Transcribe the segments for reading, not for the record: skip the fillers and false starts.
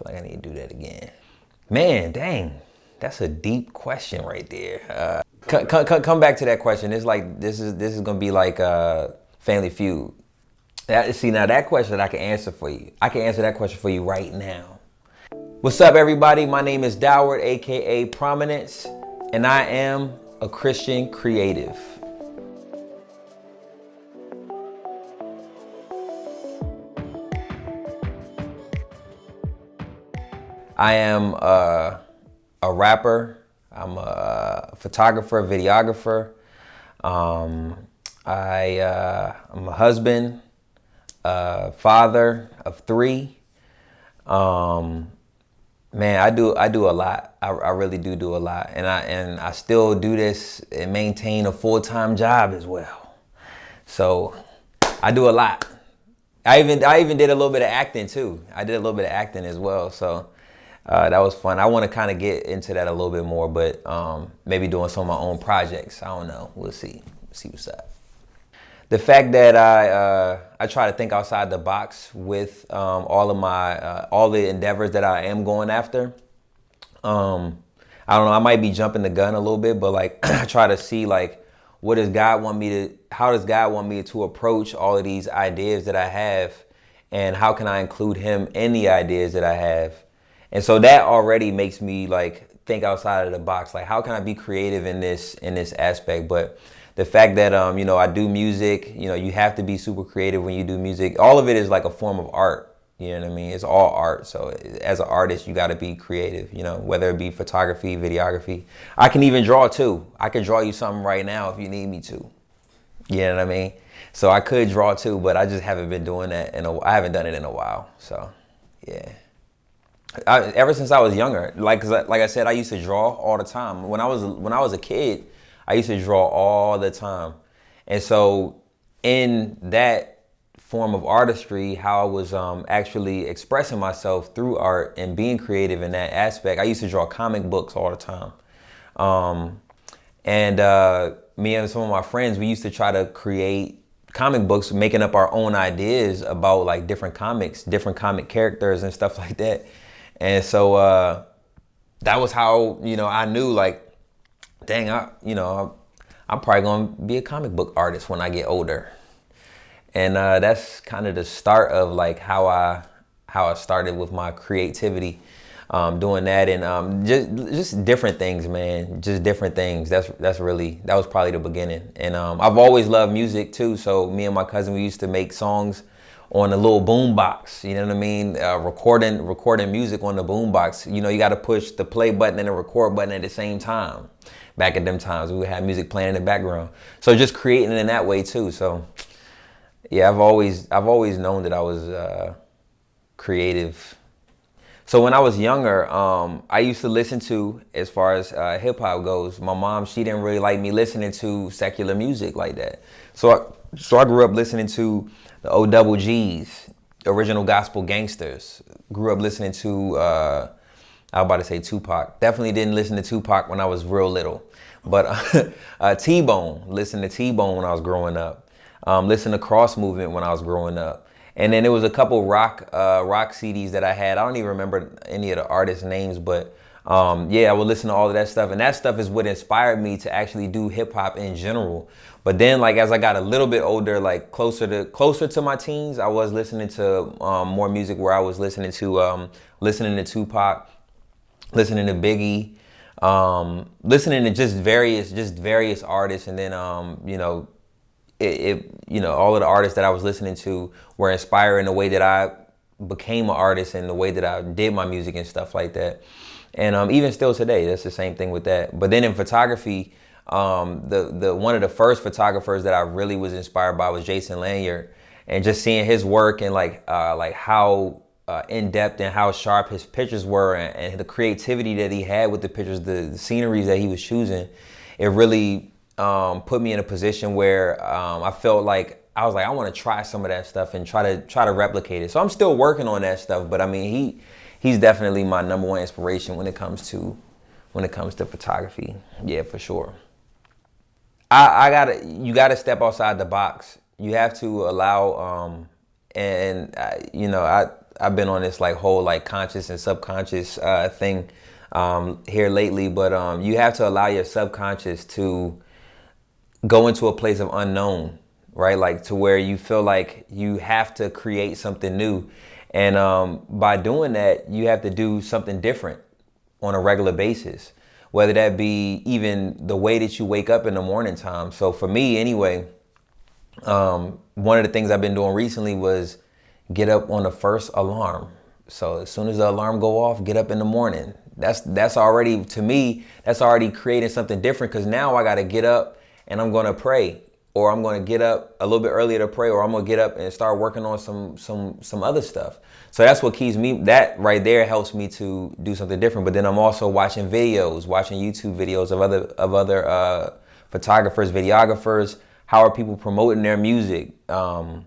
feel like I need to do that again. Man, dang, that's a deep question right there. Come back to that question. It's like this is gonna be like Family Feud. See, now that question I can answer for you. I can answer that question for you right now. What's up, everybody? My name is Doward A.K.A Prominence, and I am a Christian creative. I am a rapper. I'm a photographer, videographer. I'm a husband, father of 3. Man, I do a lot. I really do a lot, and I still do this and maintain a full-time job as well. So I do a lot. I even did a little bit of acting too. I did a little bit of acting as well. So that was fun. I want to kind of get into that a little bit more, but maybe doing some of my own projects. I don't know. We'll see. See what's up. The fact that I try to think outside the box with all of my all the endeavors that I am going after. I don't know. I might be jumping the gun a little bit, but like I try to see like how does God want me to approach all of these ideas that I have, and how can I include Him in the ideas that I have. And so that already makes me like think outside of the box. Like, how can I be creative in this aspect? But the fact that I do music, you have to be super creative when you do music. All of it is like a form of art. You know what I mean? It's all art. So as an artist, you got to be creative. Whether it be photography, videography. I can even draw too. I could draw you something right now if you need me to. You know what I mean? So I could draw too, but I just haven't been doing that I haven't done it in a while. So yeah. Ever since I was younger, like I said, I used to draw all the time. When I was a kid, I used to draw all the time. And so in that form of artistry, how I was actually expressing myself through art and being creative in that aspect, I used to draw comic books all the time. Me and some of my friends, we used to try to create comic books, making up our own ideas about like different comic characters and stuff like that. And so that was how, I knew like, dang, I'm probably going to be a comic book artist when I get older. And that's kind of the start of like how I started with my creativity, doing that, and just different things, man. Just different things. That was probably the beginning. And I've always loved music too. So me and my cousin, we used to make songs on a little boom box, you know what I mean? Recording music on the boom box. You got to push the play button and the record button at the same time. Back at them times, we would have music playing in the background. So just creating in that way too. So yeah, I've always known that I was creative. So when I was younger, I used to listen to, as far as hip hop goes, my mom, she didn't really like me listening to secular music like that. So I grew up listening to the OGGs, Original Gospel Gangsters. Grew up listening to, I was about to say Tupac. Definitely didn't listen to Tupac when I was real little. But T-Bone, listened to T-Bone when I was growing up. Listened to Cross Movement when I was growing up. And then there was a couple rock CDs that I had. I don't even remember any of the artists' names, but I would listen to all of that stuff. And that stuff is what inspired me to actually do hip hop in general. But then, like, as I got a little bit older, like closer to my teens, I was listening to more music where I was listening to Tupac, listening to Biggie, listening to just various artists. And then, all of the artists that I was listening to were inspiring the way that I became an artist and the way that I did my music and stuff like that. And even still today, that's the same thing with that. But then in photography, the one of the first photographers that I really was inspired by was Jason Lanyard, and just seeing his work and like how in depth and how sharp his pictures were, and the creativity that he had with the pictures, the sceneries that he was choosing, it really put me in a position where I felt like I was like, I want to try some of that stuff and try to replicate it. So I'm still working on that stuff, but I mean he's definitely my number one inspiration when it comes to photography. Yeah, for sure. You gotta step outside the box. You have to allow, I've been on this like whole like conscious and subconscious thing here lately, but you have to allow your subconscious to go into a place of unknown, right? Like to where you feel like you have to create something new. And by doing that, you have to do something different on a regular basis, whether that be even the way that you wake up in the morning time. So for me anyway, one of the things I've been doing recently was get up on the first alarm. So as soon as the alarm go off, get up in the morning. That's already, to me, that's already creating something different, because now I got to get up and I'm going to pray, or I'm going to get up a little bit earlier to pray, or I'm going to get up and start working on some other stuff. So that's what keeps me, that right there helps me to do something different. But then I'm also watching videos, watching YouTube videos of other photographers, videographers. How are people promoting their music? Looking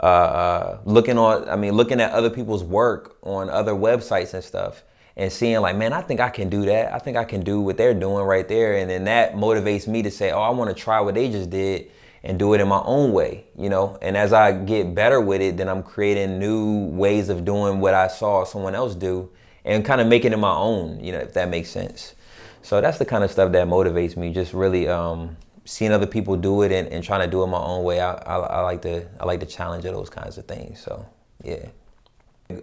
at other people's work on other websites and stuff, and seeing like, man, I think I can do that. I think I can do what they're doing right there. And then that motivates me to say, oh, I want to try what they just did and do it in my own way, you know? And as I get better with it, then I'm creating new ways of doing what I saw someone else do and kind of making it my own, you know, if that makes sense. So that's the kind of stuff that motivates me, just really seeing other people do it and trying to do it my own way. I like the challenge of those kinds of things. So yeah.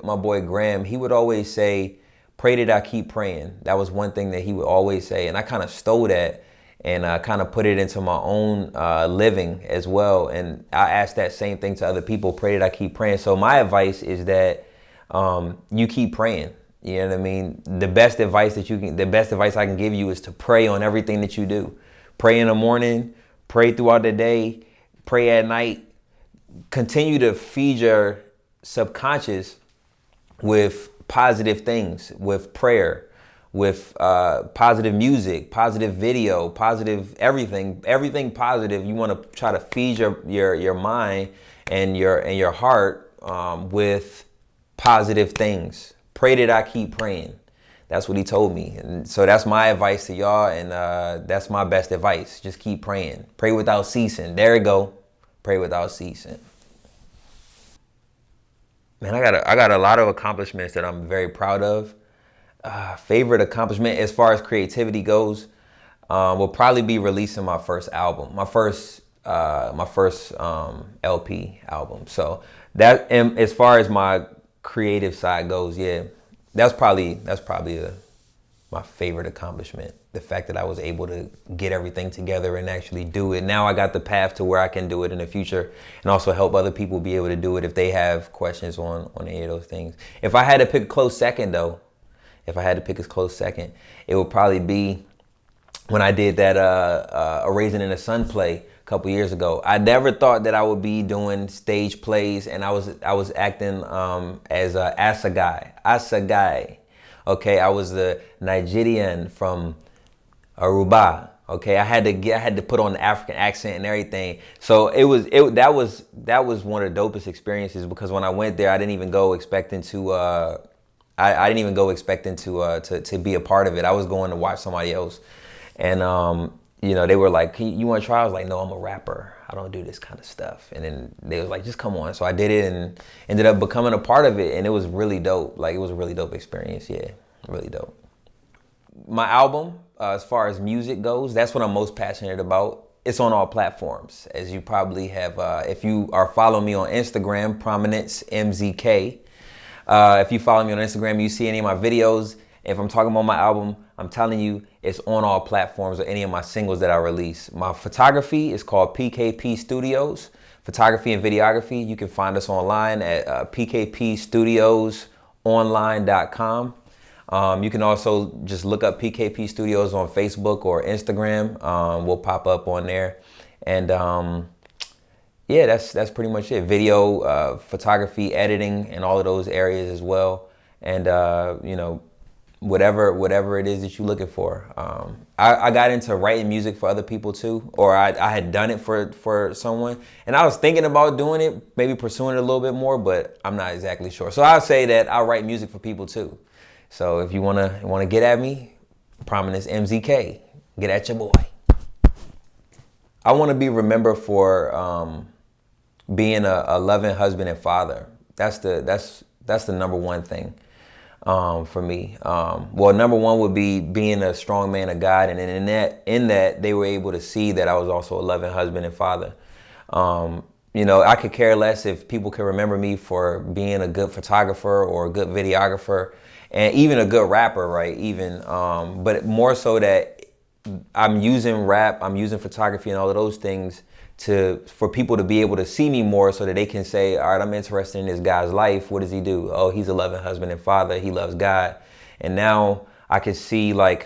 My boy Graham, he would always say, pray that I keep praying. That was one thing that he would always say. And I kind of stole that and kind of put it into my own living as well. And I ask that same thing to other people, pray that I keep praying. So my advice is that you keep praying. You know what I mean? The best advice I can give you is to pray on everything that you do. Pray in the morning, pray throughout the day, pray at night. Continue to feed your subconscious with positive things, with prayer, with positive music, positive video, positive everything positive. You want to try to feed your mind and your heart with positive things. Pray that I keep praying. That's what he told me. And so that's my advice to y'all, and that's my best advice. Just keep praying. Pray without ceasing. There we go. Pray without ceasing. Man, I got a lot of accomplishments that I'm very proud of. Favorite accomplishment as far as creativity goes will probably be releasing my first album, my first LP album. So that, and as far as my creative side goes, yeah, that's probably my favorite accomplishment. The fact that I was able to get everything together and actually do it. Now I got the path to where I can do it in the future, and also help other people be able to do it if they have questions on any of those things. If I had to pick a close second though, it would probably be when I did that A Raisin in the Sun play a couple years ago. I never thought that I would be doing stage plays, and I was acting as a Asagai. Okay, I was the Nigerian from Aruba. Okay, I had to put on the African accent and everything. So that was one of the dopest experiences, because when I went there, I didn't even go expecting to to be a part of it. I was going to watch somebody else, and you know, they were like, you want to try? I was like, no, I'm a rapper. I don't do this kind of stuff. And then they was like, just come on. So I did it and ended up becoming a part of it, and it was really dope. Like, it was a really dope experience. Yeah, really dope. My album, as far as music goes, that's what I'm most passionate about. It's on all platforms, as you probably have. If you are following me on Instagram, Prominence MZK. If you follow me on Instagram, you see any of my videos. If I'm talking about my album, I'm telling you, it's on all platforms, or any of my singles that I release. My photography is called PKP Studios, photography and videography. You can find us online at pkpstudiosonline.com. You can also just look up PKP Studios on Facebook or Instagram. We'll pop up on there. And yeah, that's pretty much it. Video, photography, editing, and all of those areas as well. And you know, whatever it is that you're looking for. I got into writing music for other people too, or I had done it for someone, and I was thinking about doing it, maybe pursuing it a little bit more, but I'm not exactly sure. So I'll say that I write music for people too. So if you wanna get at me, Prominence MZK, get at your boy. I want to be remembered for being a loving husband and father. That's That's the number one thing for me. Well, number one would be being a strong man of God, and then in that they were able to see that I was also a loving husband and father. You know, I could care less if people can remember me for being a good photographer or a good videographer, and even a good rapper, right? But more so that I'm using rap, I'm using photography and all of those things for people to be able to see me more, so that they can say, all right, I'm interested in this guy's life. What does he do? Oh, he's a loving husband and father. He loves God. And now I can see God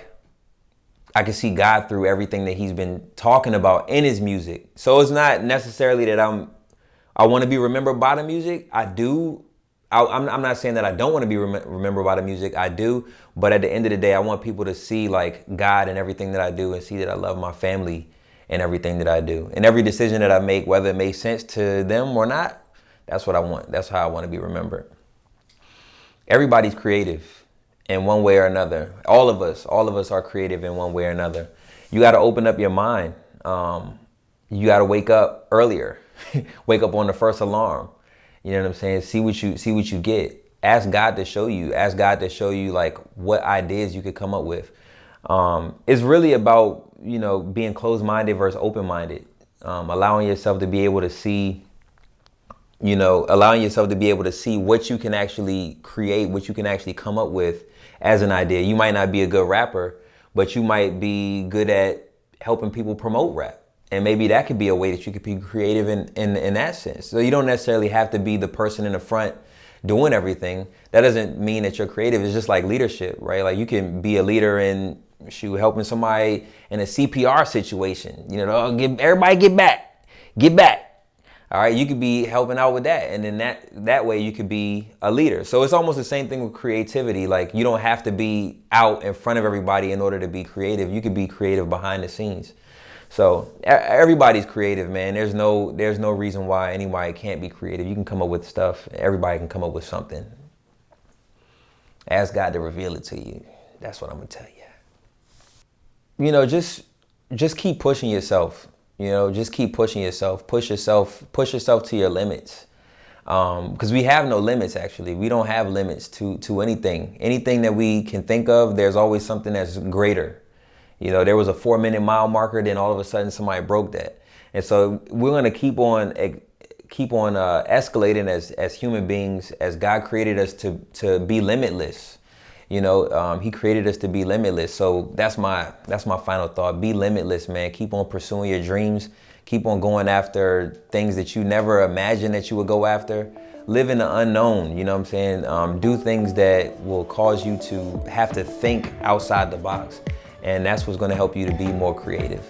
through everything that he's been talking about in his music. So it's not necessarily that I want to be remembered by the music. I do. I'm not saying that I don't want to be remembered by the music. I do. But at the end of the day, I want people to see like God in everything that I do, and see that I love my family in everything that I do. And every decision that I make, whether it makes sense to them or not, that's what I want. That's how I want to be remembered. Everybody's creative in one way or another. All of us are creative in one way or another. You got to open up your mind. You got to wake up earlier. Wake up on the first alarm. You know what I'm saying? See what you get. Ask God to show you. Ask God to show you like what ideas you could come up with. It's really about, you know, being closed-minded versus open-minded. Allowing yourself to be able to see, what you can actually create, what you can actually come up with as an idea. You might not be a good rapper, but you might be good at helping people promote rap. And maybe that could be a way that you could be creative in that sense. So you don't necessarily have to be the person in the front doing everything. That doesn't mean that you're creative. It's just like leadership, right? Like you can be a leader in helping somebody in a CPR situation. You know, everybody get back. All right, you could be helping out with that, and then that way you could be a leader. So it's almost the same thing with creativity. Like you don't have to be out in front of everybody in order to be creative. You could be creative behind the scenes. So everybody's creative, man. There's no reason why anybody can't be creative. You can come up with stuff. Everybody can come up with something. Ask God to reveal it to you. That's what I'm gonna tell you. You know, just keep pushing yourself. You know, just keep pushing yourself. Push yourself to your limits. Because we have no limits, actually. We don't have limits to anything. Anything that we can think of, there's always something that's greater. You know, there was a 4-minute mile marker, then all of a sudden somebody broke that. And so we're going to keep on escalating as human beings, as God created us to be limitless. You know, he created us to be limitless. So that's my final thought. Be limitless, man. Keep on pursuing your dreams. Keep on going after things that you never imagined that you would go after. Live in the unknown, you know what I'm saying? Do things that will cause you to have to think outside the box. And that's what's going to help you to be more creative.